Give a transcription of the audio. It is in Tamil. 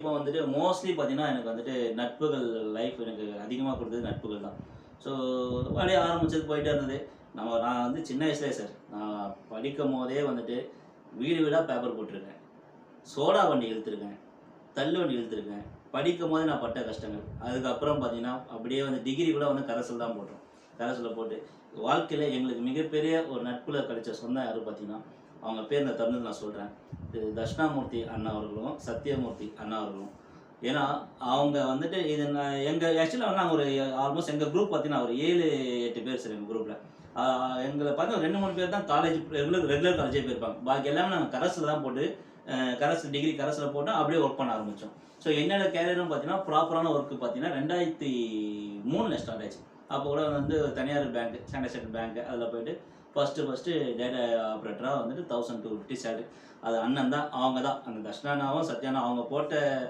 இப்போ வந்துட்டு மோஸ்ட்லி பார்த்தீங்கன்னா, எனக்கு வந்துட்டு நட்புகள் லைஃப் எனக்கு அதிகமா குடுத்தது நட்புகள் தான். ஸோ அப்படியே ஆரம்பிச்சது போயிட்டே இருந்தது. நான் வந்து சின்ன வயசுலயே சார், நான் படிக்கும்போதே வந்துட்டு வீடு வீடா பேப்பர் போட்டிருக்கேன். சோடா வண்டி இழுத்துருக்கேன். தள்ளு வண்டி இழுத்துருக்கேன். படிக்கும்போது நான் பட்ட கஷ்டங்கள். அதுக்கப்புறம் பார்த்தீங்கன்னா, அப்படியே வந்து டிகிரி கூட வந்து கரஸ்ல தான் போட்டோம். கரஸ்ல போட்டு வாழ்க்கையில எங்களுக்கு மிகப்பெரிய ஒரு நட்புல கிடைச்ச சொந்தம் யாரு பார்த்தீங்கன்னா, அவங்க பேர் இந்த தருணத்துல நான் சொல்றேன். திரு தட்சிணாமூர்த்தி அண்ணா அவர்களும், சத்தியமூர்த்தி அண்ணா அவர்களும். ஏன்னா, அவங்க வந்துட்டு இது நான் ஆக்சுவலா நாங்க ஒரு ஆல்மோஸ்ட் எங்க குரூப் பார்த்தீங்கன்னா, ஒரு 7, 8 பேர் சார் எங்க குரூப்ல. ஆ எங்கள பார்த்தா 2, 3 பேர் தான் காலேஜ் ரெகுலர் காலேஜே போயிருப்பாங்க. பாக்கி எல்லாமே நாங்க கரஸ்ல தான் போட்டு டிகிரி கரஸ்ல போட்டு அப்படியே ஒர்க் பண்ண ஆரம்பிச்சோம். ஸோ என்னோட கேரியரும் பார்த்தீங்கன்னா, ப்ராப்பரான ஒர்க் பார்த்தீங்கன்னா 2003ல ஸ்டார்ட் ஆச்சு. அப்போ கூட வந்து ஒரு தனியார் பேங்க், ஸ்டாண்டர்ட் சார்ட்டர்ட் பேங்க் அதில போயிட்டு ஃபர்ஸ்ட்டு டேட்டா ஆப்பரேட்டரா வந்துட்டு 1250 சேலரி. அது அண்ணன் தான், அவங்க தான். அந்த தர்ஷனா அண்ணாவும், சத்யா அண்ணா அவங்க போட்ட